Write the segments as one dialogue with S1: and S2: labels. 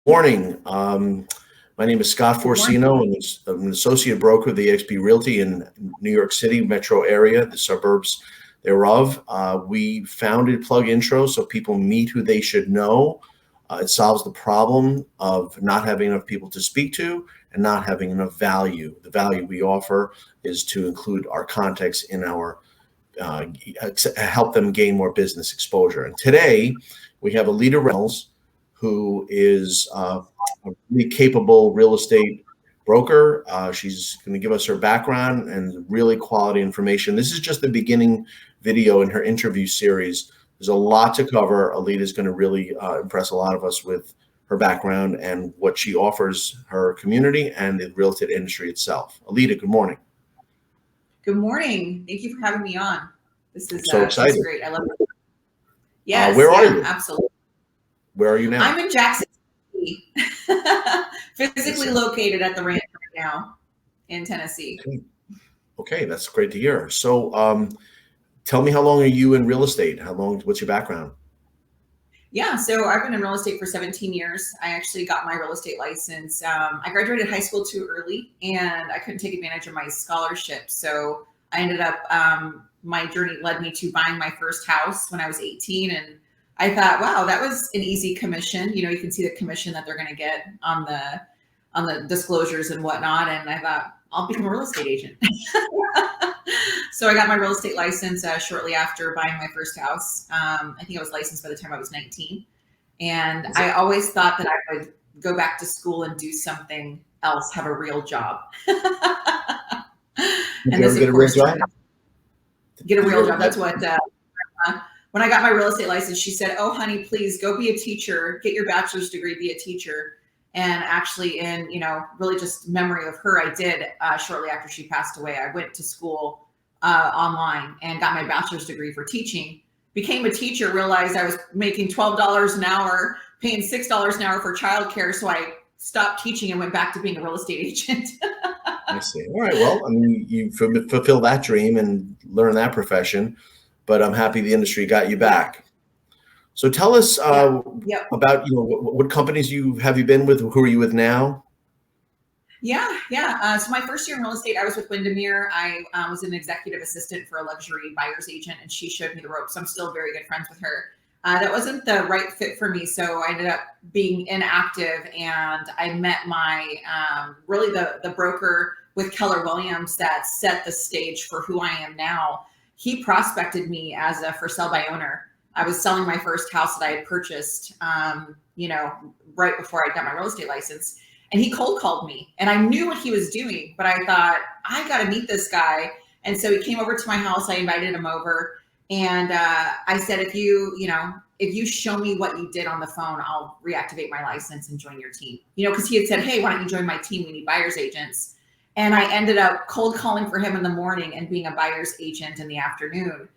S1: Morning. My name is Scott
S2: Good morning.
S1: Forcino, and I'm an associate broker of the eXp Realty in New York City metro area, the suburbs thereof. We founded PlugIntro so people meet who they should know. It solves the problem of not having enough people to speak to and not having enough value. The value we offer is to include our contacts in our help them gain more business exposure. And today we have Aleta Reynolds, who is a really capable real estate broker. She's going to give us her background and really quality information. This is just the beginning video in her interview series. There's a lot to cover. Aleta is going to really impress a lot of us with her background and what she offers her community and the real estate industry itself. Aleta, good morning.
S2: Good morning. Thank you for having me on. This is
S1: so excited.
S2: This is great. I love it. Yes.
S1: Where are you?
S2: Absolutely.
S1: Where are you now?
S2: I'm in Jackson City, physically located at the ranch right now in Tennessee.
S1: Okay, that's great to hear. So tell me, how long are you in real estate? What's your background?
S2: Yeah, so I've been in real estate for 17 years. I actually got my real estate license. I graduated high school too early and I couldn't take advantage of my scholarship. So I ended up, my journey led me to buying my first house when I was 18. And I thought, wow, that was an easy commission. You know, you can see the commission that they're going to get on the disclosures and whatnot. And I thought, I'll become a real estate agent. So I got my real estate license shortly after buying my first house. I think I was licensed by the time I was 19. And I always thought that I would go back to school and do something else, have a real job.
S1: And this, get a real job?
S2: Get a real job. That's what, when I got my real estate license, she said, oh, honey, please go be a teacher, get your bachelor's degree, be a teacher. And actually in, you know, really just memory of her, I did shortly after she passed away. I went to school online and got my bachelor's degree for teaching, became a teacher, realized I was making $12 an hour, paying $6 an hour for childcare. So I stopped teaching and went back to being a real estate agent.
S1: I see. All right. Well, I mean, you fulfill that dream and learn that profession, but I'm happy the industry got you back. So tell us about, you know, what companies have you been with? Who are you with now?
S2: Yeah. So my first year in real estate, I was with Windermere. I was an executive assistant for a luxury buyer's agent, and she showed me the ropes. I'm still very good friends with her. That wasn't the right fit for me, so I ended up being inactive, and I met my really the broker with Keller Williams that set the stage for who I am now. He prospected me as a for sale by owner. I was selling my first house that I had purchased, you know, right before I got my real estate license. And he cold called me and I knew what he was doing, but I thought, I got to meet this guy. And so he came over to my house. I invited him over and I said, if you show me what you did on the phone, I'll reactivate my license and join your team. You know, because he had said, hey, why don't you join my team? We need buyer's agents. And I ended up cold calling for him in the morning and being a buyer's agent in the afternoon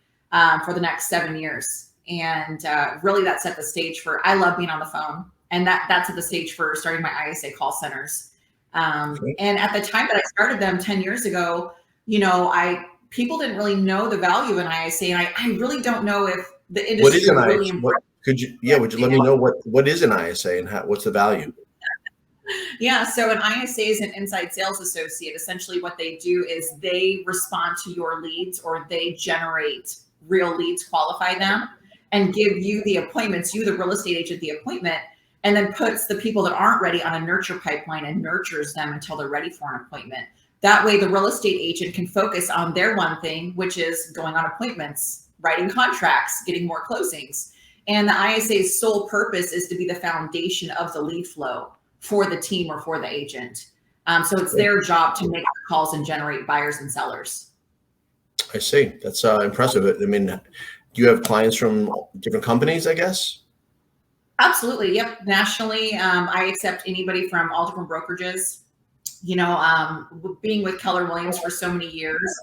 S2: for the next 7 years. And really that set the stage for, I love being on the phone. And that set the stage for starting my ISA call centers. And at the time that I started them 10 years ago, you know, people didn't really know the value of an ISA. And I really don't know if the industry
S1: what is an
S2: really
S1: ISA? Would you let me know what is an ISA and what's the value?
S2: Yeah, so an ISA is an inside sales associate. Essentially what they do is they respond to your leads, or they generate real leads, qualify them, and give you the appointments, you the real estate agent, the appointment, and then puts the people that aren't ready on a nurture pipeline and nurtures them until they're ready for an appointment. That way the real estate agent can focus on their one thing, which is going on appointments, writing contracts, getting more closings. And the ISA's sole purpose is to be the foundation of the lead flow for the team or for the agent. So it's their job to make calls and generate buyers and sellers.
S1: I see. That's impressive. I mean, do you have clients from different companies, I guess?
S2: Absolutely. Yep. Nationally, I accept anybody from all different brokerages. You know, being with Keller Williams for so many years,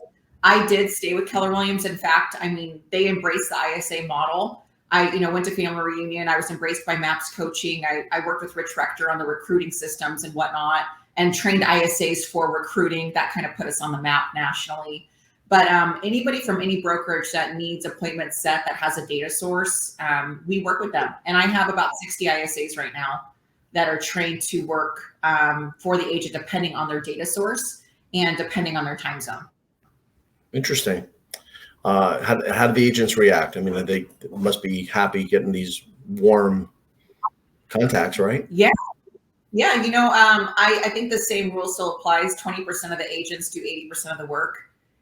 S2: I did stay with Keller Williams. In fact, I mean, they embraced the ISA model. I, went to family reunion. I was embraced by MAPS coaching. I worked with Rich Rector on the recruiting systems and whatnot, and trained ISAs for recruiting. That kind of put us on the map nationally. But anybody from any brokerage that needs appointments set that has a data source, we work with them. And I have about 60 ISAs right now that are trained to work for the agent, depending on their data source and depending on their time zone.
S1: Interesting. How do the agents react? I mean, they must be happy getting these warm contacts, right?
S2: Yeah. Yeah, I think the same rule still applies. 20% of the agents do 80% of the work.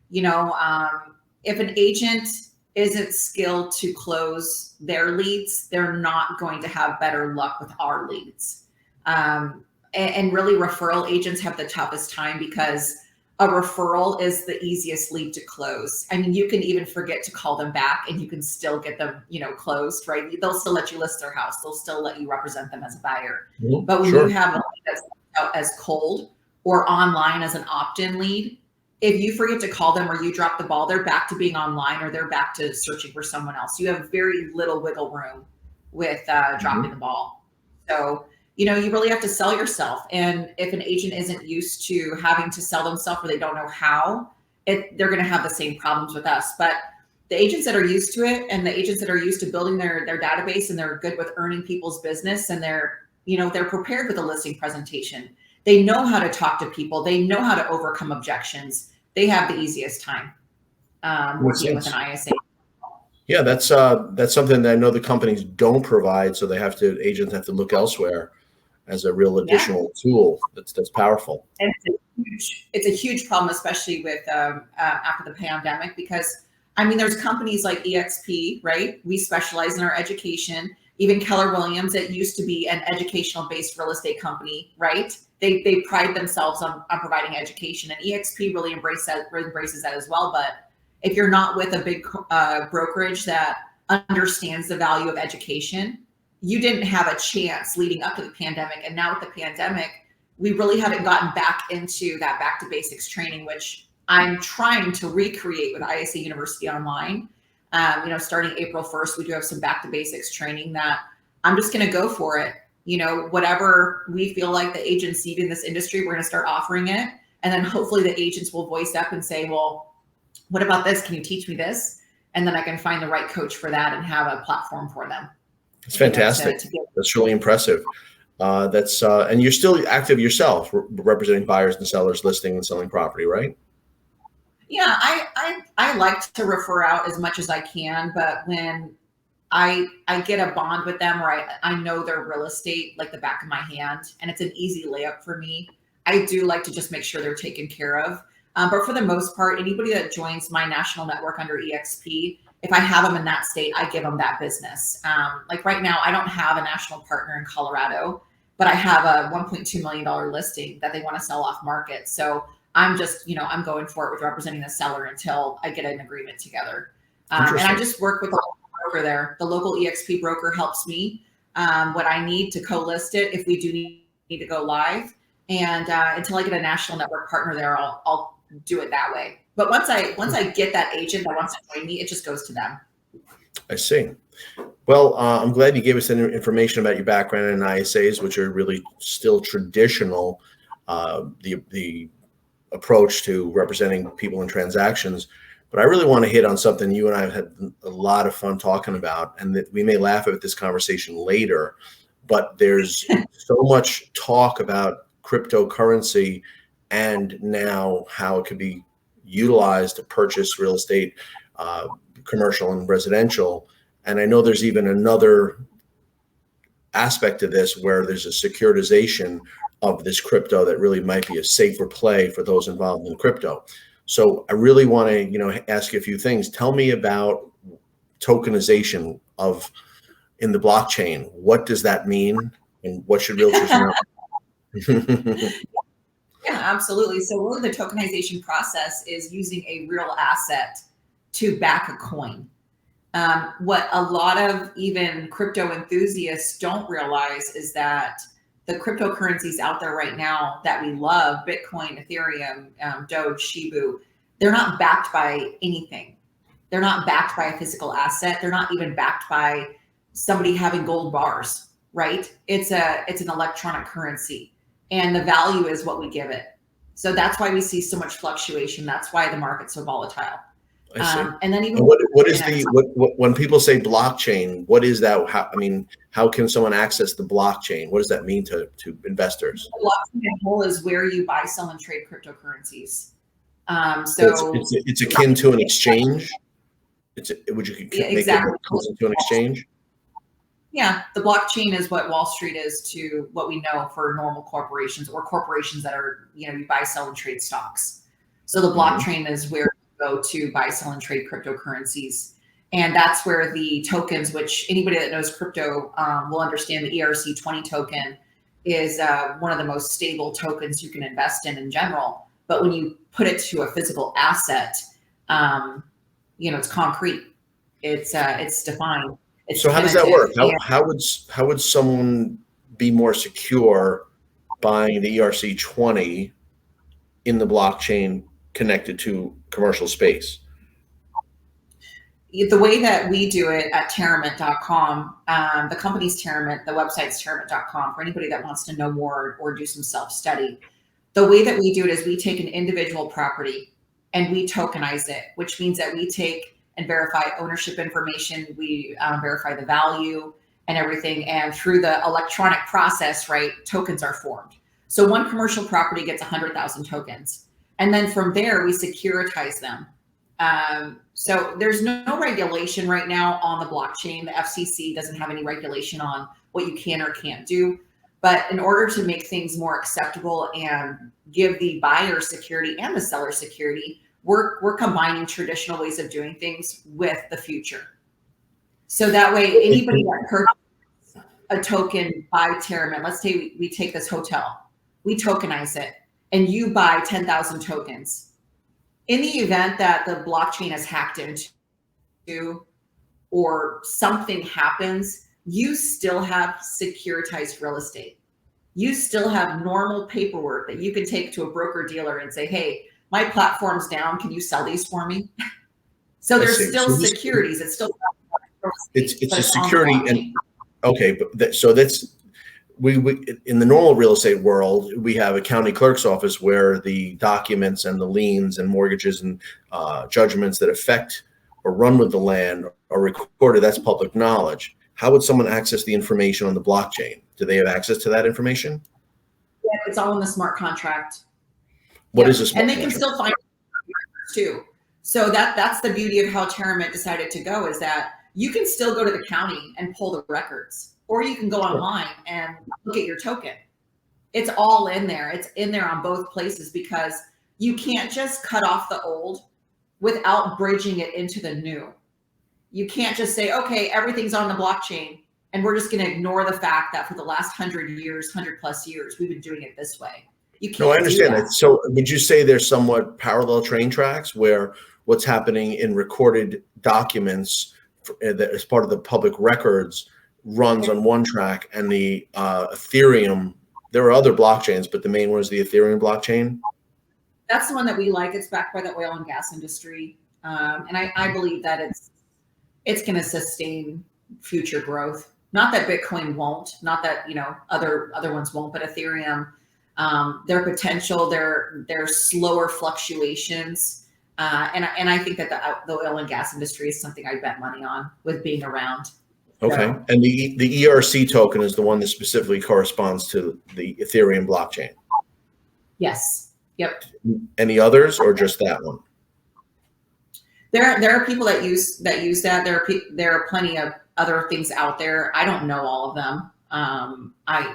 S2: If an agent isn't skilled to close their leads, they're not going to have better luck with our leads. And really, referral agents have the toughest time because a referral is the easiest lead to close. I mean, you can even forget to call them back and you can still get them, closed, right? They'll still let you list their house. They'll still let you represent them as a buyer.
S1: Mm-hmm.
S2: But when
S1: Sure.
S2: you have a lead that's out as cold or online as an opt-in lead, if you forget to call them or you drop the ball, they're back to being online or they're back to searching for someone else. You have very little wiggle room with dropping the ball. So, you really have to sell yourself. And if an agent isn't used to having to sell themselves or they don't know how, they're going to have the same problems with us. But the agents that are used to it and the agents that are used to building their database and they're good with earning people's business and they're prepared with a listing presentation. They know how to talk to people. They know how to overcome objections. They have the easiest time working with an ISA.
S1: Yeah, that's something that I know the companies don't provide, so agents have to look elsewhere as a real additional tool. That's powerful.
S2: And it's a huge problem, especially with after the pandemic, because there's companies like EXP, right? We specialize in our education. Even Keller Williams, it used to be an educational-based real estate company, right? They pride themselves on providing education, and EXP really embraces that as well. But if you're not with a big brokerage that understands the value of education, you didn't have a chance leading up to the pandemic. And now with the pandemic, we really haven't gotten back into that back to basics training, which I'm trying to recreate with ISA University Online. Starting April 1st, we do have some back to basics training that I'm just going to go for it. Whatever we feel like the agents need in this industry, we're going to start offering it. And then hopefully the agents will voice up and say, well, what about this? Can you teach me this? And then I can find the right coach for that and have a platform for them.
S1: It's fantastic. That's really impressive. And you're still active yourself, representing buyers and sellers, listing and selling property, right?
S2: Yeah, I like to refer out as much as I can, but when I get a bond with them or I know their real estate like the back of my hand and it's an easy layup for me, I do like to just make sure they're taken care of. But for the most part, anybody that joins my national network under EXP, if I have them in that state, I give them that business. Like right now, I don't have a national partner in Colorado, but I have a $1.2 million listing that they want to sell off market. So I'm just, I'm going for it with representing the seller until I get an agreement together. And I just work with the local broker there. The local EXP broker helps me what I need to co-list it if we do need to go live. And until I get a national network partner there, I'll do it that way. But once I get that agent that wants to join me, it just goes to them.
S1: I see. Well, I'm glad you gave us any information about your background in ISAs, which are really still traditional, the approach to representing people in transactions. But I really want to hit on something you and I have had a lot of fun talking about, and that we may laugh at this conversation later, but there's so much talk about cryptocurrency and now how it could be utilized to purchase real estate, commercial and residential. And I know there's even another aspect to this where there's a securitization of this crypto that really might be a safer play for those involved in crypto. So I really want to, ask you a few things. Tell me about tokenization in the blockchain. What does that mean, and what should realtors know?
S2: Yeah, absolutely. So really the tokenization process is using a real asset to back a coin. What a lot of even crypto enthusiasts don't realize is that the cryptocurrencies out there right now that we love, Bitcoin, Ethereum, Doge, Shibu, they're not backed by anything. They're not backed by a physical asset. They're not even backed by somebody having gold bars, right? It's an electronic currency, and the value is what we give it. So that's why we see so much fluctuation. That's why the market's so volatile.
S1: I see.
S2: And then even
S1: And what is the what when people say blockchain, what is that? How, I mean, how can someone access the blockchain? What does that mean to investors?
S2: the blockchain whole is where you buy, sell, and trade cryptocurrencies.
S1: So it's akin to an exchange. Would you
S2: yeah,
S1: make it
S2: exactly.
S1: closer to an exchange?
S2: Yeah, the blockchain is what Wall Street is to what we know for normal corporations or corporations that are, you buy, sell, and trade stocks. So the blockchain is where you go to buy, sell, and trade cryptocurrencies. And that's where the tokens, which anybody that knows crypto will understand, the ERC20 token is one of the most stable tokens you can invest in general. But when you put it to a physical asset, it's concrete. It's defined. It's
S1: So how does that work?
S2: definitive.
S1: How would someone be more secure buying the ERC20 in the blockchain connected to commercial space?
S2: The way that we do it at Terramint.com, the company's Terramint, the website's Terramint.com, for anybody that wants to know more or do some self-study. The way that we do it is we take an individual property and we tokenize it, which means that we take and verify ownership information, we verify the value and everything, and through the electronic process, right, tokens are formed. So one commercial property gets 100,000 tokens, and then from there we securitize them. So there's no regulation right now on the blockchain. The FCC doesn't have any regulation on what you can or can't do. But in order to make things more acceptable and give the buyer security and the seller security, we're combining traditional ways of doing things with the future. So that way, anybody that purchases a token by Terramint, let's say we take this hotel, we tokenize it, and you buy 10,000 tokens. In the event that the blockchain is hacked into or something happens, you still have securitized real estate. You still have normal paperwork that you can take to a broker dealer and say, hey, my platform's down. Can you sell these for me? So there's still securities. It's still
S1: it's a security and okay, but so that's we in the normal real estate world, we have a county clerk's office where the documents and the liens and mortgages and judgments that affect or run with the land are recorded. That's public knowledge. How would someone access the information on the blockchain? Do they have access to that information?
S2: Yeah, it's all in the smart contract.
S1: What is a smart
S2: contract? And they can still find it too. So that's the beauty of how Terramint decided to go, is that you can still go to the county and pull the records, or you can go online and look at your token. It's all in there. It's in there on both places, because you can't just cut off the old without bridging it into the new. You can't just say, okay, everything's on the blockchain, and we're just going to ignore the fact that for the last 100+ years, we've been doing it this way. You can't. No,
S1: I understand that. So would you say there's somewhat parallel train tracks where what's happening in recorded documents that as part of the public records runs on one track, and the Ethereum, there are other blockchains, but the main one is the Ethereum blockchain?
S2: That's the one that we like. It's backed by the oil and gas industry. And I believe that it's going to sustain future growth. Not that Bitcoin won't, not that, other ones won't, but Ethereum, their potential, their slower fluctuations. And I think that the oil and gas industry is something I bet money on with being around.
S1: Okay. So, and the ERC token is the one that specifically corresponds to the Ethereum blockchain.
S2: Yes. Yep.
S1: Any others, or just that one?
S2: There are people that use that. There are plenty of other things out there. I don't know all of them. I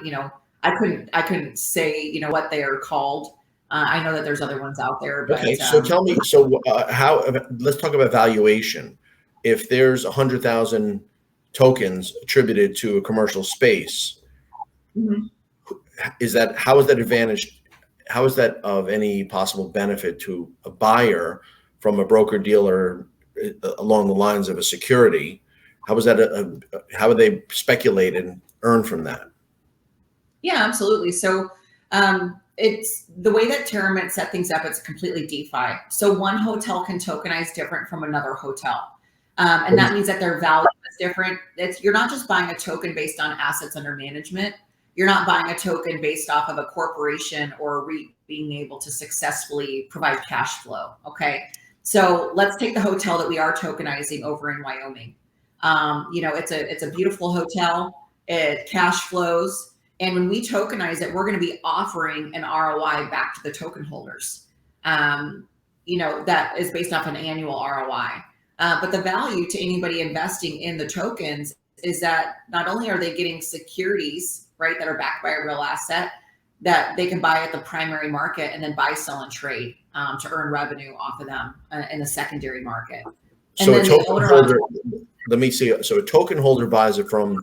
S2: couldn't say what they are called. I know that there's other ones out there. But,
S1: okay, so tell me. So let's talk about valuation. If there's 100,000 tokens attributed to a commercial space,
S2: mm-hmm.
S1: How is that advantage? How is that of any possible benefit to a buyer from a broker dealer along the lines of a security? How is that? How would they speculate and earn from that? Yeah,
S2: absolutely. So it's the way that Terramint set things up. It's completely DeFi. So one hotel can tokenize different from another hotel. And that means that their value is different. You're not just buying a token based on assets under management. You're not buying a token based off of a corporation or a REIT being able to successfully provide cash flow. Okay. So let's take the hotel that we are tokenizing over in Wyoming. It's a beautiful hotel. It cash flows, and when we tokenize it, we're going to be offering an ROI back to the token holders. That is based off an annual ROI. But the value to anybody investing in the tokens is that not only are they getting securities, right, that are backed by a real asset that they can buy at the primary market and then buy, sell, and trade to earn revenue off of them in the secondary market. And
S1: So a
S2: then
S1: token holder, let me see. So a token holder buys it from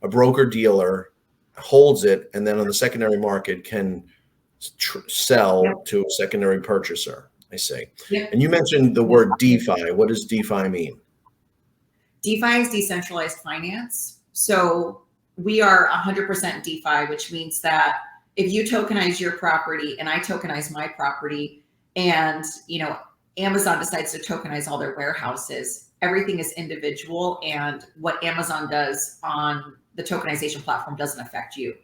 S1: a broker dealer, holds it, and then on the secondary market can sell
S2: Yep.
S1: to a secondary purchaser. I see.
S2: Yep.
S1: And you mentioned the word DeFi. What does DeFi mean?
S2: DeFi is decentralized finance. So we are 100% DeFi, which means that if you tokenize your property and I tokenize my property, and Amazon decides to tokenize all their warehouses, everything is individual, and what Amazon does on the tokenization platform doesn't affect you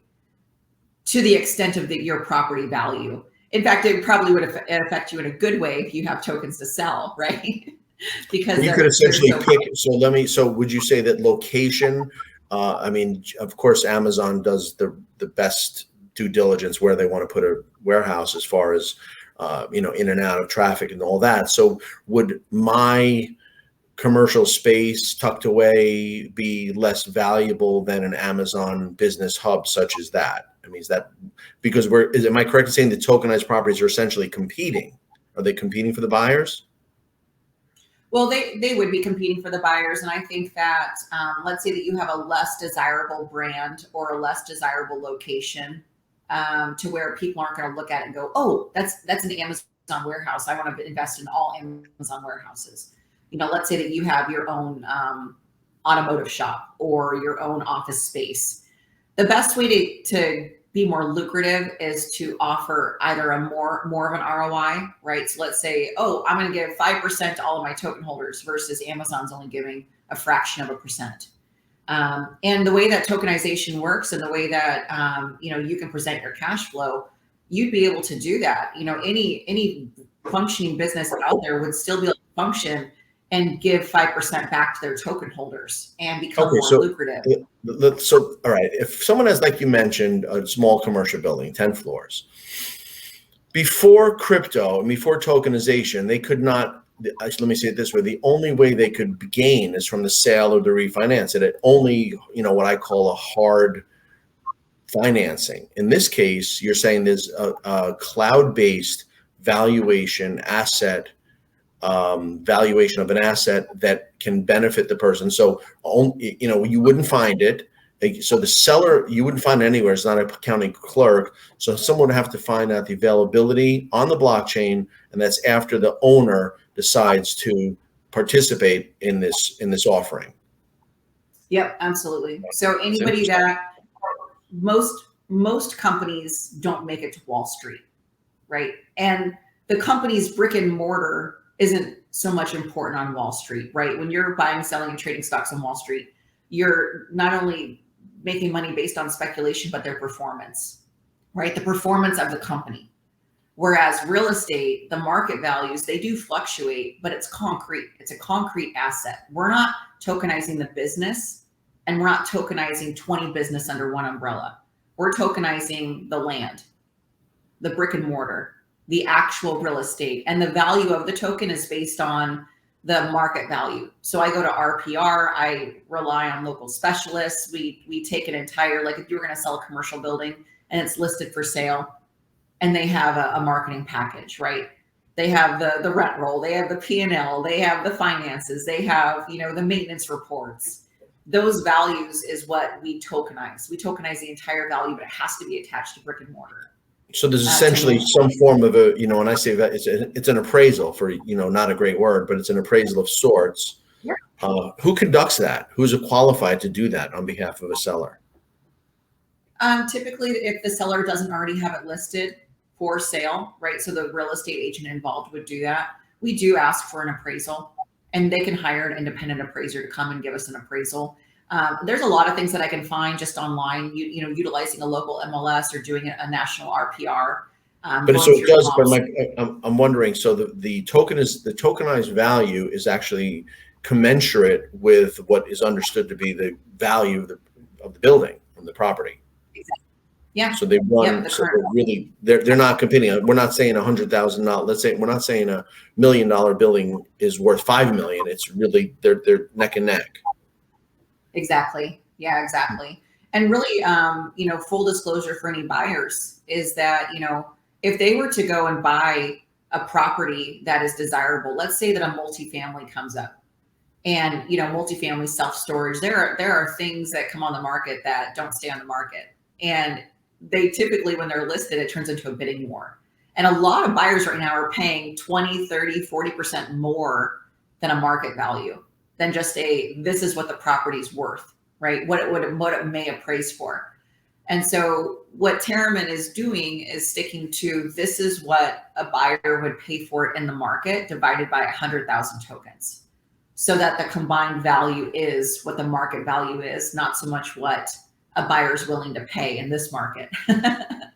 S2: to the extent of your property value. In fact, it probably would affect you in a good way if you have tokens to sell, right? Because
S1: you could essentially pick. So would you say that location? I mean, of course, Amazon does the best due diligence where they want to put a warehouse as far as in and out of traffic and all that. So would my commercial space tucked away be less valuable than an Amazon business hub such as that? I mean, is that because am I correct in saying the tokenized properties are essentially competing? Are they competing for the buyers?
S2: Well, they would be competing for the buyers. And I think that, let's say that you have a less desirable brand or a less desirable location to where people aren't going to look at it and go, oh, that's an Amazon warehouse. I want to invest in all Amazon warehouses. Let's say that you have your own automotive shop or your own office space. The best way to be more lucrative is to offer either a more of an ROI, right? So let's say, oh, I'm going to give 5% to all of my token holders versus Amazon's only giving a fraction of a percent. And the way that tokenization works and the way that you can present your cash flow, you'd be able to do that. Any functioning business out there would still be able to function and give 5% back to their token holders and become more lucrative.
S1: So, all right, if someone has, like you mentioned, a small commercial building, 10 floors, before crypto and before tokenization, they could not, let me say it this way, the only way they could gain is from the sale or the refinance. And it only, what I call a hard financing. In this case, you're saying there's a cloud-based valuation valuation of an asset that can benefit the person. So, you wouldn't find it. So the seller, you wouldn't find it anywhere. It's not a county clerk. So someone would have to find out the availability on the blockchain, and that's after the owner decides to participate in this offering.
S2: Yep, absolutely. So anybody that most companies don't make it to Wall Street, right? And the company's brick and mortar isn't so much important on Wall Street, right? When you're buying, selling, and trading stocks on Wall Street, you're not only making money based on speculation, but their performance, right? The performance of the company. Whereas real estate, the market values, they do fluctuate, but it's concrete. It's a concrete asset. We're not tokenizing the business, and we're not tokenizing 20 business under one umbrella. We're tokenizing the land, the brick and mortar, the actual real estate, and the value of the token is based on the market value. So I go to RPR, I rely on local specialists. We take an entire, like if you were going to sell a commercial building and it's listed for sale and they have a marketing package, right? They have the rent roll, they have the P&L, they have the finances, they have, the maintenance reports. Those values is what we tokenize. We tokenize the entire value, but it has to be attached to brick and mortar.
S1: So there's essentially some form of a, when I say that, it's an appraisal for, not a great word, but it's an appraisal of sorts.
S2: Yeah.
S1: Who conducts that? Who's qualified to do that on behalf of a seller?
S2: Typically, if the seller doesn't already have it listed for sale, right? So the real estate agent involved would do that. We do ask for an appraisal, and they can hire an independent appraiser to come and give us an appraisal. There's a lot of things that I can find just online, utilizing a local MLS or doing a national RPR.
S1: But so
S2: going
S1: it
S2: through the
S1: does, but
S2: comps.
S1: I'm wondering, so the tokenized value is actually commensurate with what is understood to be the value of the building and the property.
S2: Exactly. Yeah.
S1: So they
S2: Yep.
S1: run,
S2: The
S1: so
S2: current.
S1: they're not competing. We're not saying $100,000. Let's say we're not saying $1 million building is worth 5 million. It's really they're neck and neck.
S2: Exactly. Yeah, exactly. And really, full disclosure for any buyers is that, if they were to go and buy a property that is desirable, let's say that a multifamily comes up and, multifamily self-storage, there are things that come on the market that don't stay on the market. And they typically, when they're listed, it turns into a bidding war. And a lot of buyers right now are paying 20, 30, 40% more than a market value, than just this is what the property's worth, right? What it may appraise for. And so what Terriman is doing is sticking to, this is what a buyer would pay for it in the market divided by 100,000 tokens, so that the combined value is what the market value is, not so much what a buyer is willing to pay in this market. And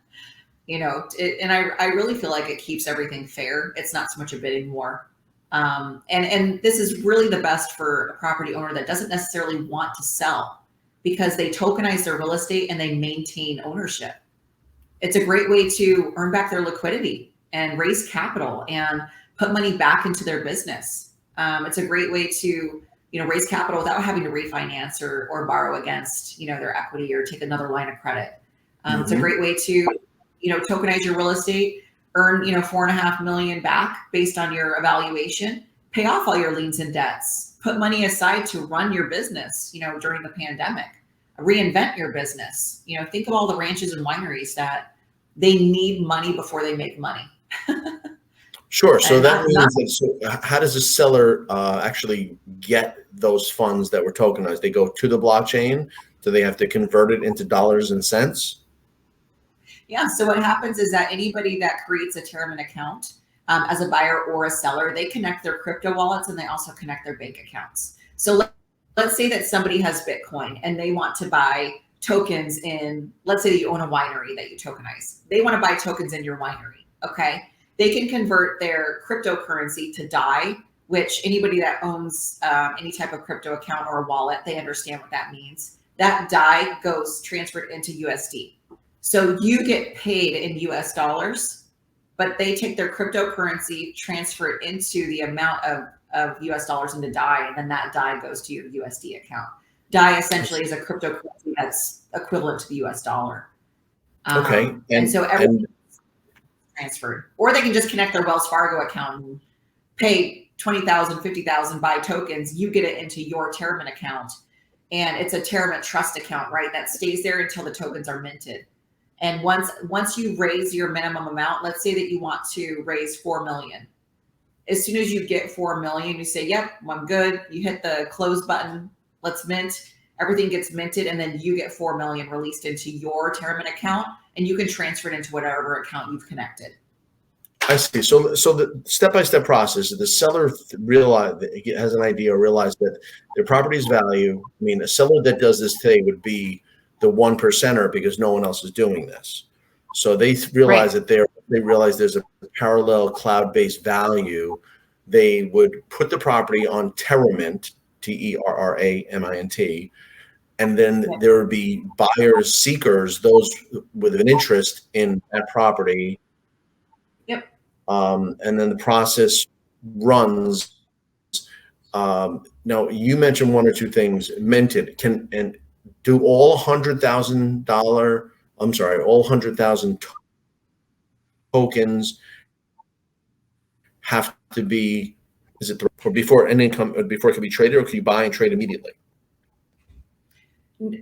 S2: I really feel like it keeps everything fair. It's not so much a bidding war. And this is really the best for a property owner that doesn't necessarily want to sell, because they tokenize their real estate and they maintain ownership. It's a great way to earn back their liquidity and raise capital and put money back into their business. It's a great way to, raise capital without having to refinance or borrow against, their equity or take another line of credit. It's a great way to, tokenize your real estate, earn, 4.5 million back based on your evaluation, pay off all your liens and debts, put money aside to run your business, during the pandemic, reinvent your business. Think of all the ranches and wineries that they need money before they make money.
S1: Sure. So that means that, so how does a seller actually get those funds that were tokenized? They go to the blockchain. Do they have to convert it into dollars and cents?
S2: Yeah. So what happens is that anybody that creates a Terriman account as a buyer or a seller, they connect their crypto wallets and they also connect their bank accounts. So let's say that somebody has Bitcoin and they want to buy tokens in, let's say that you own a winery that you tokenize. They want to buy tokens in your winery. Okay. They can convert their cryptocurrency to DAI, which anybody that owns any type of crypto account or a wallet, they understand what that means. That DAI goes transferred into USD. So you get paid in US dollars, but they take their cryptocurrency, transfer it into the amount of US dollars into DAI, and then that DAI goes to your USD account. DAI essentially is a cryptocurrency that's equivalent to the US dollar.
S1: Okay.
S2: And so everything transferred, or they can just connect their Wells Fargo account and pay 20,000, 50,000, buy tokens. You get it into your Terriman account, and it's a Terriman trust account, right? That stays there until the tokens are minted. And once you raise your minimum amount, let's say that you want to raise 4 million. As soon as you get 4 million, you say, yep, I'm good. You hit the close button, let's mint. Everything gets minted, and then you get 4 million released into your Terriman account, and you can transfer it into whatever account you've connected.
S1: I see. So the step-by-step process, the seller has an idea or realize that their property's value. I mean, a seller that does this today would be the 1%er, because no one else is doing this. So they realize that they realize there's a parallel cloud-based value. They would put the property on Terramint, TERRAMINT, and then there would be buyers, seekers, those with an interest in that property.
S2: Yep.
S1: And then the process runs. Now you mentioned one or two things. Minted do all $100,000 tokens have to be, before an income, before it can be traded, or can you buy and trade immediately?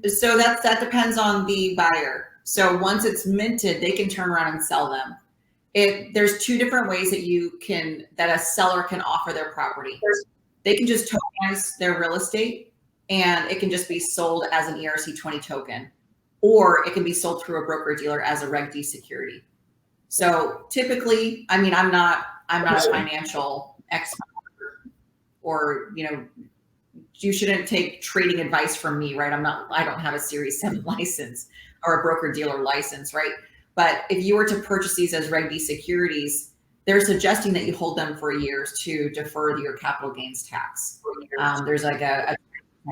S2: So that depends on the buyer. So once it's minted, they can turn around and sell them. There's two different ways that a seller can offer their property. They can just tokenize their real estate, and it can just be sold as an ERC20 token, or it can be sold through a broker dealer as a Reg D security. So typically, I mean, I'm not a financial expert, or you shouldn't take trading advice from me, right? I don't have a Series 7 license or a broker dealer license, right? But if you were to purchase these as Reg D securities, they're suggesting that you hold them for a year to defer your capital gains tax. There's like a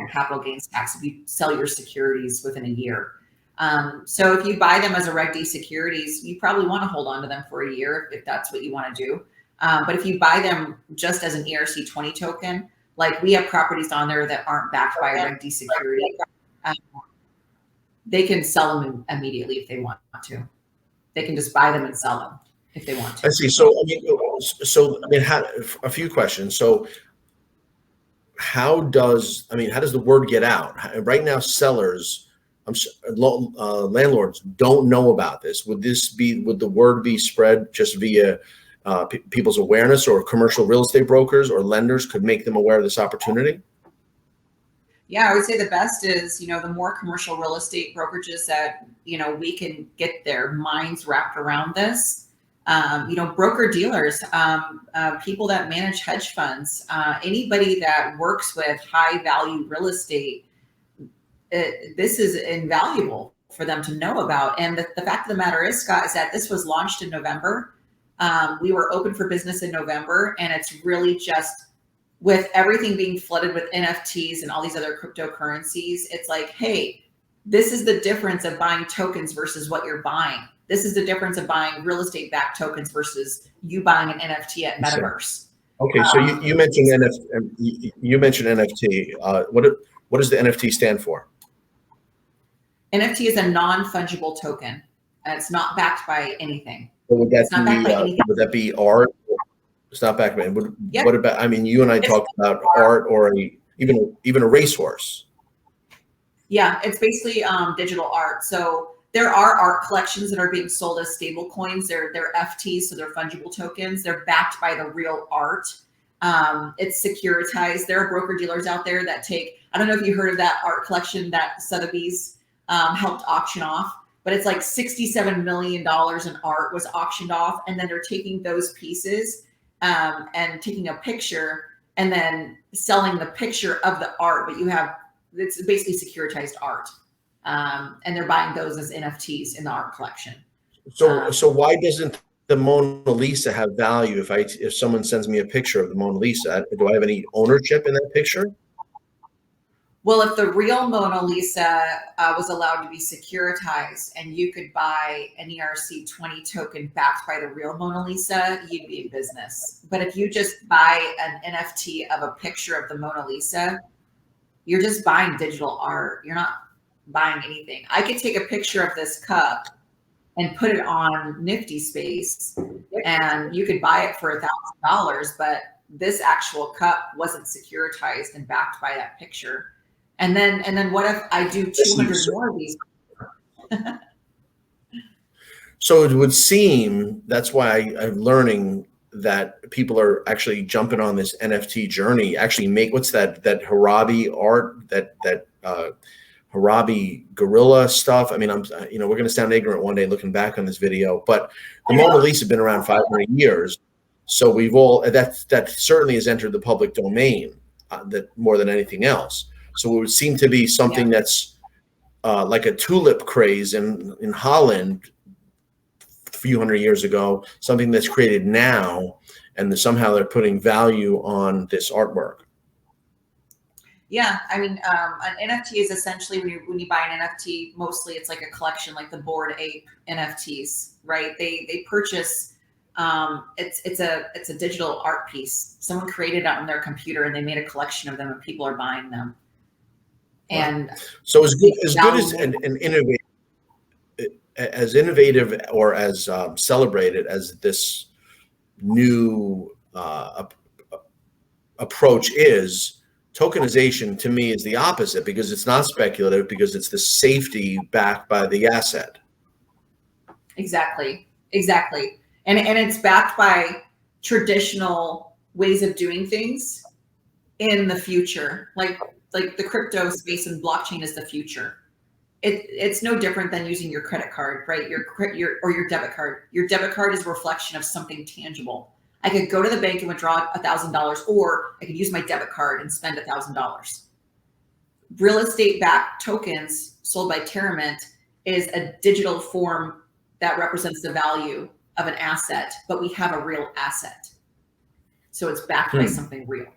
S2: capital gains tax if you sell your securities within a year. So if you buy them as a Reg D securities, you probably want to hold on to them for a year if that's what you want to do. But if you buy them just as an ERC20 token, like we have properties on there that aren't backed by a Reg D security, they can sell them immediately if they want to. They can just buy them and sell them if they want to.
S1: I see. So, I mean, a few questions. So how does the word get out? Right now, sellers, landlords don't know about this. Would the word be spread just via people's awareness, or commercial real estate brokers or lenders could make them aware of this opportunity?
S2: Yeah, I would say the best is, the more commercial real estate brokerages that, we can get their minds wrapped around this. Broker dealers, people that manage hedge funds, anybody that works with high value real estate, this is invaluable for them to know about. And the fact of the matter is, Scott, is that this was launched in November. We were open for business in November, and it's really just with everything being flooded with NFTs and all these other cryptocurrencies. It's like, hey, this is the difference of buying tokens versus what you're buying. This is the difference of buying real estate backed tokens versus you buying an NFT at Metaverse.
S1: Okay, so you mentioned NFT. You mentioned NFT. What does the NFT stand for?
S2: NFT is a non-fungible token. It's not backed by anything.
S1: Would that be art? It's not backed by.
S2: Yep.
S1: What about? You and I talked about art, or even a racehorse.
S2: Yeah, it's basically digital art. So there are art collections that are being sold as stable coins. They're FTs, so they're fungible tokens. They're backed by the real art. It's securitized. There are broker dealers out there that I don't know if you heard of that art collection that Sotheby's helped auction off, but it's like $67 million in art was auctioned off. And then they're taking those pieces and taking a picture and then selling the picture of the art, but it's basically securitized art. And they're buying those as NFTs in the art collection.
S1: So why doesn't the Mona Lisa have value if someone sends me a picture of the Mona Lisa? Do I have any ownership in that picture?
S2: Well, if the real Mona Lisa was allowed to be securitized and you could buy an ERC20 token backed by the real Mona Lisa, you'd be in business. But if you just buy an NFT of a picture of the Mona Lisa, you're just buying digital art. You're not buying anything. I could take a picture of this cup and put it on Nifty Space, and you could buy it for $1,000, but this actual cup wasn't securitized and backed by that picture. And then what if I do 200 more of these?
S1: So it would seem that's why I'm learning that people are actually jumping on this NFT journey. Actually, what's that Harabi art, that Harabi gorilla stuff. We're going to sound ignorant one day looking back on this video, but the Mona Lisa has been around 500 years. So we've all that certainly has entered the public domain that more than anything else. So it would seem to be something that's like a tulip craze in Holland a few hundred years ago, something that's created now, and somehow they're putting value on this artwork.
S2: Yeah, an NFT is essentially when you buy an NFT, mostly it's like a collection, like the Bored Ape NFTs, right? They purchase. It's a digital art piece. Someone created it on their computer and they made a collection of them, and people are buying them. And
S1: so as good as innovative or as celebrated as this new approach is, tokenization to me is the opposite, because it's not speculative, because it's the safety backed by the asset. Exactly.
S2: And it's backed by traditional ways of doing things in the future. Like the crypto space and blockchain is the future. It's no different than using your credit card, right? Your debit card. Your debit card is a reflection of something tangible. I could go to the bank and withdraw $1,000, or I could use my debit card and spend $1,000. Real estate backed tokens sold by Terramint is a digital form that represents the value of an asset, but we have a real asset. So it's backed by something real.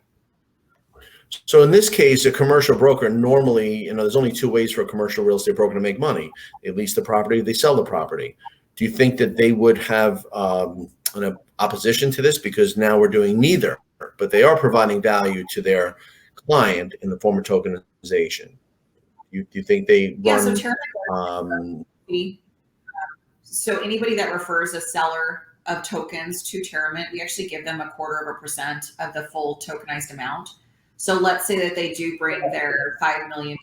S1: So in this case, a commercial broker normally, there's only two ways for a commercial real estate broker to make money. They lease the property, they sell the property. Do you think that they would have an opposition to this? Because now we're doing neither, but they are providing value to their client in the form of tokenization. Do you think they run?
S2: So anybody that refers a seller of tokens to Terramint, we actually give them 0.25% of the full tokenized amount. So let's say that they do bring their $5 million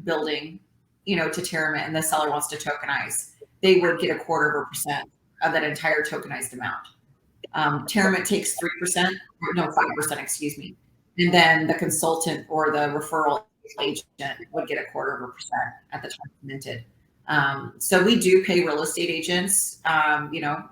S2: building, to Terramint, and the seller wants to tokenize, they would get 0.25% of that entire tokenized amount. Terramint takes 3%, no, 5%, excuse me. And then the consultant or the referral agent would get 0.25% at the time it's minted. So we do pay real estate agents,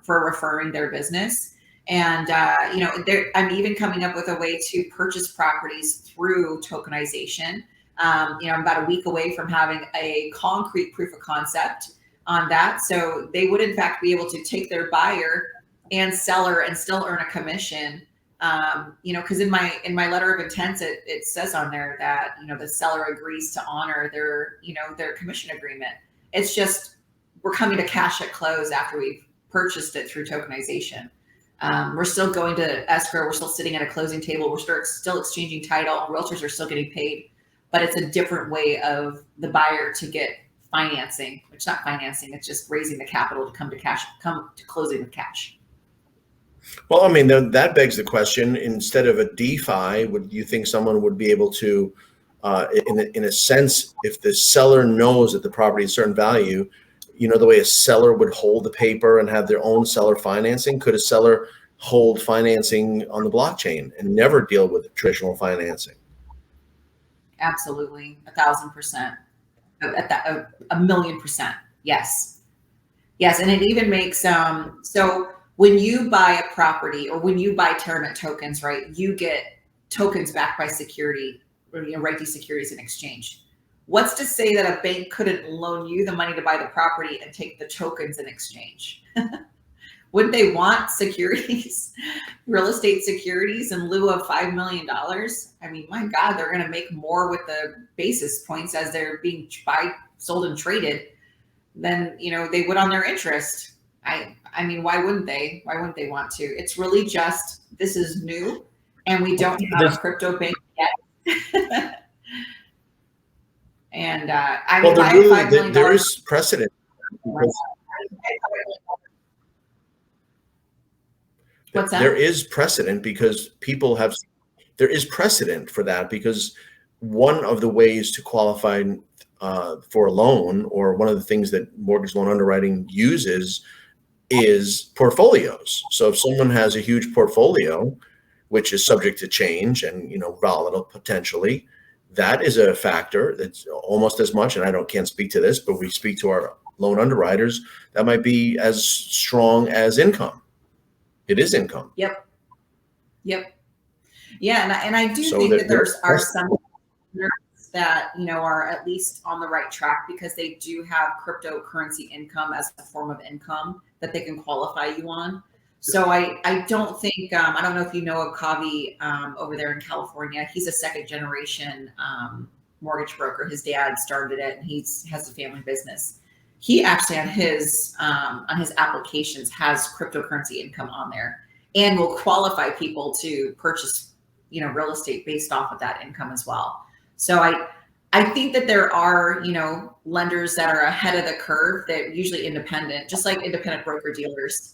S2: for referring their business. And, I'm even coming up with a way to purchase properties through tokenization. I'm about a week away from having a concrete proof of concept on that. So they would in fact be able to take their buyer and seller and still earn a commission. Because in my letter of intent, it says on there that, the seller agrees to honor their commission agreement. It's just, we're coming to cash at close after we've purchased it through tokenization. We're still going to escrow. We're still sitting at a closing table. We're still exchanging title. Realtors are still getting paid, but it's a different way of the buyer to get financing. It's not financing. It's just raising the capital to come to closing with cash.
S1: Well, I mean, that begs the question, instead of a DeFi, would you think someone would be able to, in a sense, if the seller knows that the property is a certain value, the way a seller would hold the paper and have their own seller financing, could a seller hold financing on the blockchain and never deal with traditional financing?
S2: Absolutely. 1,000%. At that, 1,000,000%. Yes. Yes. And it even makes, so when you buy a property or when you buy Terramint tokens, right, you get tokens backed by security or, write these securities in exchange. What's to say that a bank couldn't loan you the money to buy the property and take the tokens in exchange? Wouldn't they want securities, real estate securities in lieu of $5 million? I mean, my God, they're going to make more with the basis points as they're being sold and traded than, they would on their interest. I mean, why wouldn't they? Why wouldn't they want to? It's really just, this is new and we don't have a crypto bank yet. And I mean,
S1: there is precedent.
S2: What's that?
S1: There is precedent because there is precedent for that, because one of the ways to qualify for a loan, or one of the things that mortgage loan underwriting uses, is portfolios. So if someone has a huge portfolio, which is subject to change and, volatile potentially, that is a factor that's almost as much, and I can't speak to this, but we speak to our loan underwriters, that might be as strong as income. It is income.
S2: Yep. Yeah, and I do think that there are some that, are at least on the right track, because they do have cryptocurrency income as a form of income that they can qualify you on. So I don't think, I don't know if you know of Kavi over there in California. He's a second generation mortgage broker. His dad started it and he has a family business. He actually on his applications has cryptocurrency income on there and will qualify people to purchase, real estate based off of that income as well. So I think that there are, lenders that are ahead of the curve that are usually independent, just like independent broker dealers.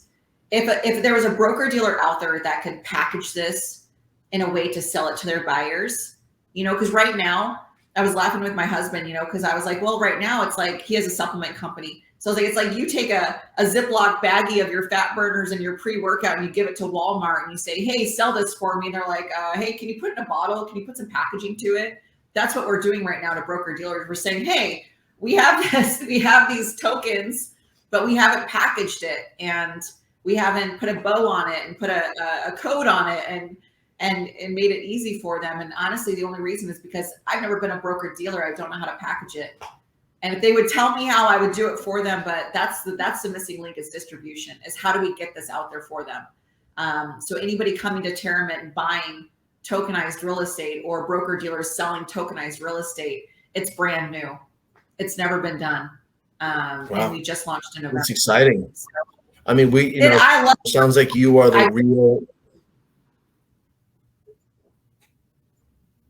S2: If there was a broker dealer out there that could package this in a way to sell it to their buyers, because right now I was laughing with my husband, because I was like, well, right now it's like he has a supplement company. So I was like, it's like you take a Ziploc baggie of your fat burners and your pre-workout and you give it to Walmart and you say, hey, sell this for me. And they're like, hey, can you put it in a bottle? Can you put some packaging to it? That's what we're doing right now to broker dealers. We're saying, hey, we have these tokens, but we haven't packaged it. And we haven't put a bow on it and put a code on it and made it easy for them. And honestly, the only reason is because I've never been a broker dealer. I don't know how to package it. And if they would tell me how, I would do it for them. But that's the missing link, is distribution, is how do we get this out there for them? So anybody coming to Terramit and buying tokenized real estate, or broker dealers selling tokenized real estate, it's brand new. It's never been done.
S1: Wow.
S2: And we just launched in November.
S1: That's exciting.
S2: So,
S1: I mean,
S2: I love
S1: sounds like you are the real.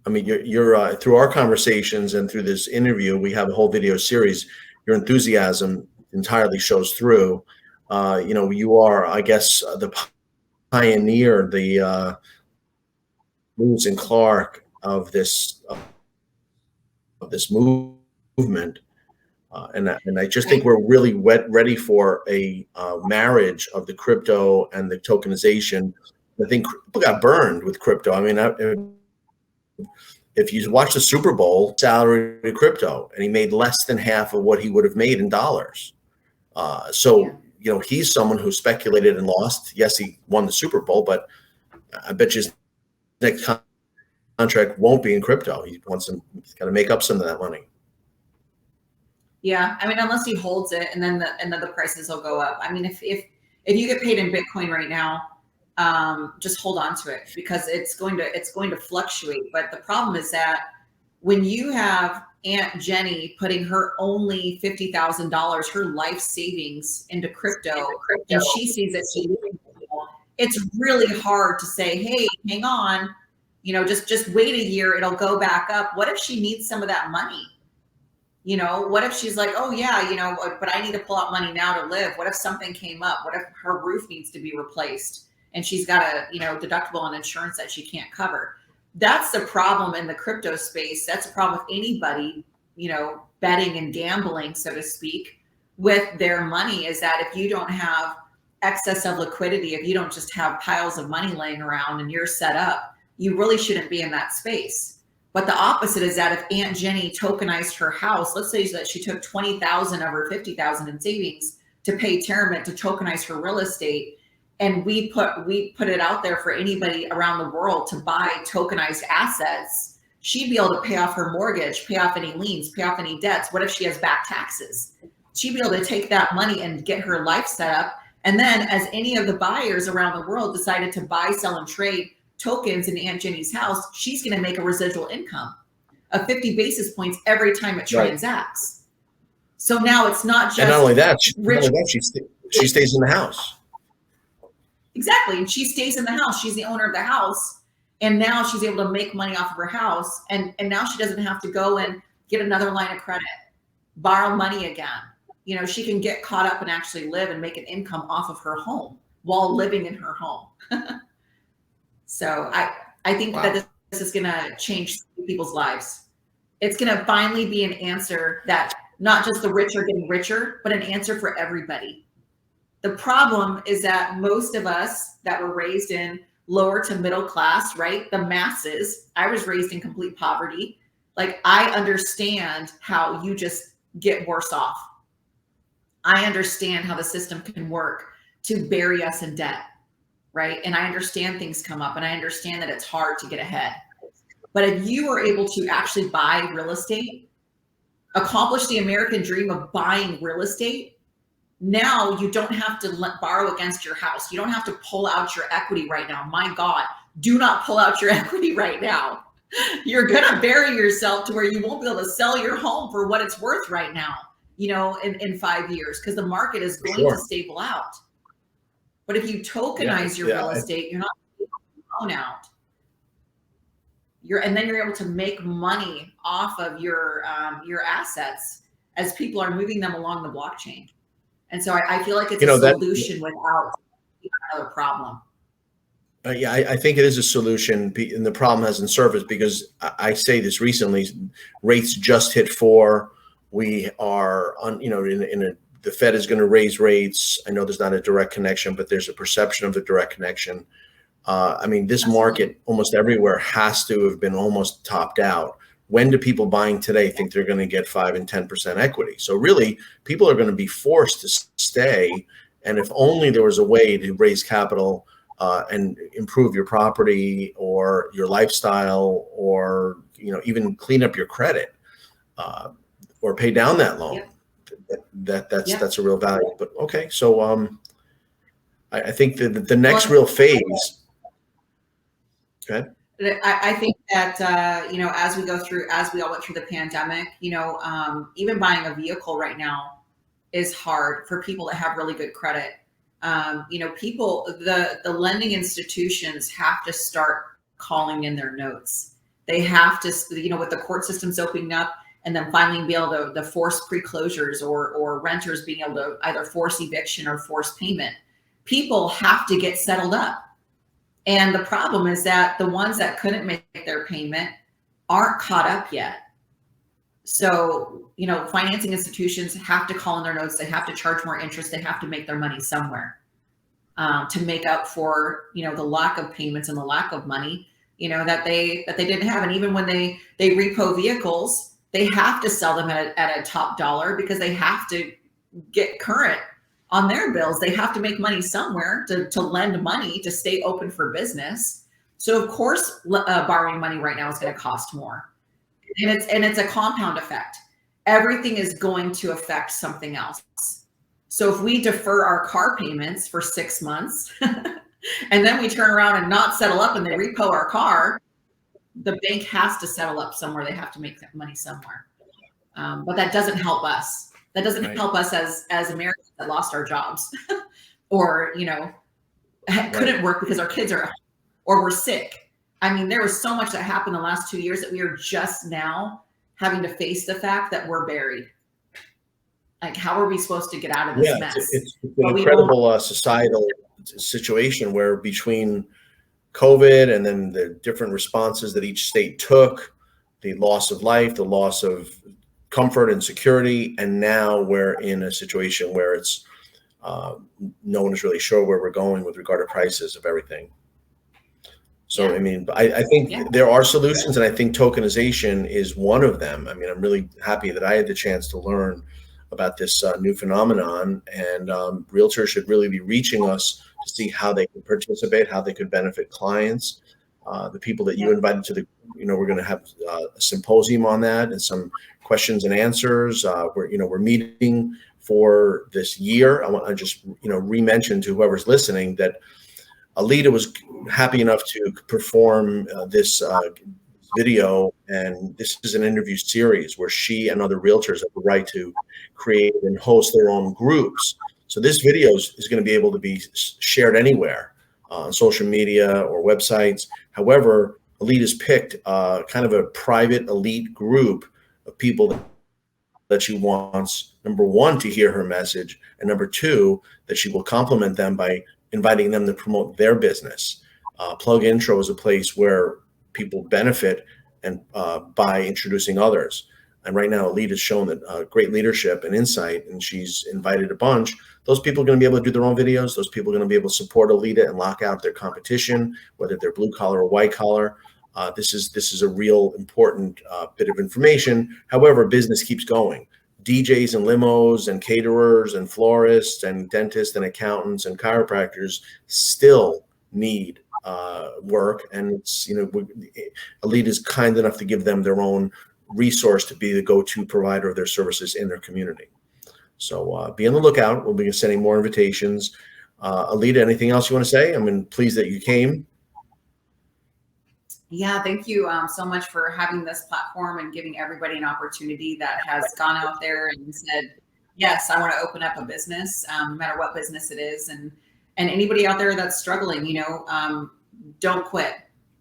S1: I mean, you're through our conversations and through this interview, we have a whole video series. Your enthusiasm entirely shows through. You are, I guess, the pioneer, the Lewis and Clark of this movement, and I just think we're really ready for a marriage of the crypto and the tokenization. I think people got burned with crypto. I mean, if you watch the Super Bowl, salary to crypto, and he made less than half of what he would have made in dollars. He's someone who speculated and lost. Yes, he won the Super Bowl, but I bet you his next contract won't be in crypto. He's got to make up some of that money.
S2: Yeah, I mean, unless he holds it, and then the prices will go up. I mean, if you get paid in Bitcoin right now, just hold on to it, because it's going to fluctuate. But the problem is that when you have Aunt Jenny putting her only $50,000, her life savings, into crypto, and she sees it, it's really hard to say, hey, hang on, just wait a year, it'll go back up. What if she needs some of that money? What if she's like, oh yeah, but I need to pull out money now to live. What if something came up? What if her roof needs to be replaced and she's got a, deductible on insurance that she can't cover? That's the problem in the crypto space. That's a problem with anybody, betting and gambling, so to speak, with their money, is that if you don't have excess of liquidity, if you don't just have piles of money laying around and you're set up, you really shouldn't be in that space. But the opposite is that if Aunt Jenny tokenized her house, let's say that she took 20,000 of her 50,000 in savings to pay Terramit to tokenize her real estate, and we put it out there for anybody around the world to buy tokenized assets, she'd be able to pay off her mortgage, pay off any liens, pay off any debts. What if she has back taxes? She'd be able to take that money and get her life set up. And then as any of the buyers around the world decided to buy, sell, and trade tokens in Aunt Jenny's house, she's going to make a residual income of 50 basis points every time it transacts. So now it's not just,
S1: and not only that, she stays in the house.
S2: Exactly. And she stays in the house. She's the owner of the house. And now she's able to make money off of her house. And now she doesn't have to go and get another line of credit, borrow money again. She can get caught up and actually live and make an income off of her home while living in her home. So I think that this is going to change people's lives. It's going to finally be an answer that not just the rich are getting richer, but an answer for everybody. The problem is that most of us that were raised in lower to middle class, right? The masses, I was raised in complete poverty. Like, I understand how you just get worse off. I understand how the system can work to bury us in debt. Right. And I understand things come up, and I understand that it's hard to get ahead. But if you are able to actually buy real estate, accomplish the American dream of buying real estate, now you don't have to borrow against your house. You don't have to pull out your equity right now. My God, do not pull out your equity right now. You're going to bury yourself to where you won't be able to sell your home for what it's worth right now, in 5 years, because the market is going to stable out. But if you tokenize your real estate, you're not loan out. And then you're able to make money off of your assets as people are moving them along the blockchain. And so I feel like it's a solution without another problem.
S1: I think it is a solution, and the problem hasn't surfaced because I say this recently. Rates just hit 4. We are on, the Fed is going to raise rates. I know there's not a direct connection, but there's a perception of a direct connection. This market almost everywhere has to have been almost topped out. When do people buying today think they're going to get 5 and 10% equity? So really, people are going to be forced to stay. And if only there was a way to raise capital and improve your property or your lifestyle, or even clean up your credit. or pay down that loan.
S2: Yep.
S1: That's a real value. But okay, so I think the next real phase. Okay.
S2: I think that you know, as we all went through the pandemic, you know, even buying a vehicle right now is hard for people that have really good credit. You know, the lending institutions have to start calling in their notes. They have to, you know, with the court systems opening up, and then finally be able to force pre-closures, or renters being able to either force eviction or force payment. People have to get settled up. And the problem is that the ones that couldn't make their payment aren't caught up yet. So, you know, financing institutions have to call in their notes. They have to charge more interest. They have to make their money somewhere to make up for, you know, the lack of payments and the lack of money, you know, that they didn't have. And even when they repo vehicles, they have to sell them at a top dollar, because they have to get current on their bills. They have to make money somewhere to lend money to stay open for business. So of course, borrowing money right now is going to cost more, and it's a compound effect. Everything is going to affect something else. So if we defer our car payments for 6 months, and then we turn around and not settle up and they repo our car, the bank has to settle up somewhere. They have to make that money somewhere. But that doesn't help us. That doesn't help us as Americans that lost our jobs or, you know, couldn't work because our kids are, or we're sick. I mean, there was so much that happened the last 2 years that we are just now having to face the fact that we're buried. Like, how are we supposed to get out of this mess?
S1: It's an incredible societal situation where between COVID and then the different responses that each state took, the loss of life, the loss of comfort and security, and now we're in a situation where it's no one is really sure where we're going with regard to prices of everything. So, I mean, I think there are solutions, and I think tokenization is one of them. I mean, I'm really happy that I had the chance to learn about this new phenomenon, and realtors should really be reaching us to see how they can participate, how they could benefit clients. The people that you invited to the, you know, we're going to have a symposium on that and some questions and answers. We're meeting for this year. I want to just, you know, re-mention to whoever's listening that Aleta was happy enough to perform this video, and this is an interview series where she and other realtors have the right to create and host their own groups. So this video is going to be able to be shared anywhere on social media or websites. However, Aleta's picked kind of a private elite group of people that she wants, number one, to hear her message, and number two, that she will compliment them by inviting them to promote their business. PlugIntro is a place where people benefit and by introducing others. And right now, Aleta's shown that great leadership and insight, and she's invited a bunch. Those people are going to be able to do their own videos. Those people are going to be able to support Aleta and lock out their competition, whether they're blue collar or white collar. This is a real important bit of information. However, business keeps going. DJs and limos and caterers and florists and dentists and accountants and chiropractors still need work, and it's, you know, Aleta is kind enough to give them their own resource to be the go-to provider of their services in their community. So be on the lookout. We'll be sending more invitations. Aleta, anything else you want to say? I'm pleased that you came.
S2: Yeah, thank you so much for having this platform and giving everybody an opportunity that has gone out there and said, yes, I want to open up a business, no matter what business it is. And anybody out there that's struggling, you know, don't quit.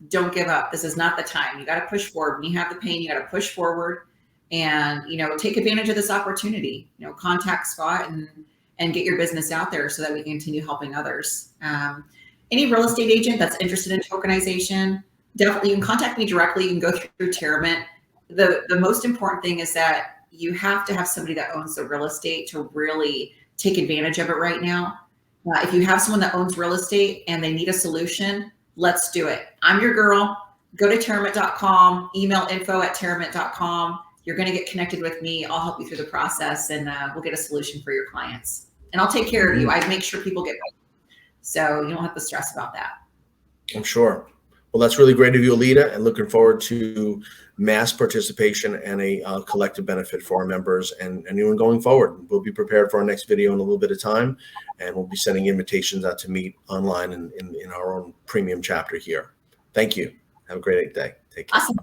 S2: Don't give up. This is not the time. You got to push forward. When you have the pain, you got to push forward and, you know, take advantage of this opportunity. You know, contact Scott and get your business out there so that we can continue helping others. Any real estate agent that's interested in tokenization, definitely you can contact me directly. You can go through Terramint. The most important thing is that you have to have somebody that owns the real estate to really take advantage of it right now. If you have someone that owns real estate and they need a solution, let's do it. I'm your girl. Go to terramint.com, email info@terramint.com. You're going to get connected with me. I'll help you through the process, and we'll get a solution for your clients. And I'll take care of you. I make sure people get paid, so you don't have to stress about that.
S1: I'm sure. Well, that's really great of you, Aleta, and looking forward to mass participation and a collective benefit for our members and anyone going forward. We'll be prepared for our next video in a little bit of time, and we'll be sending invitations out to meet online in our own premium chapter here. Thank you. Have a great day. Take care.
S2: Awesome.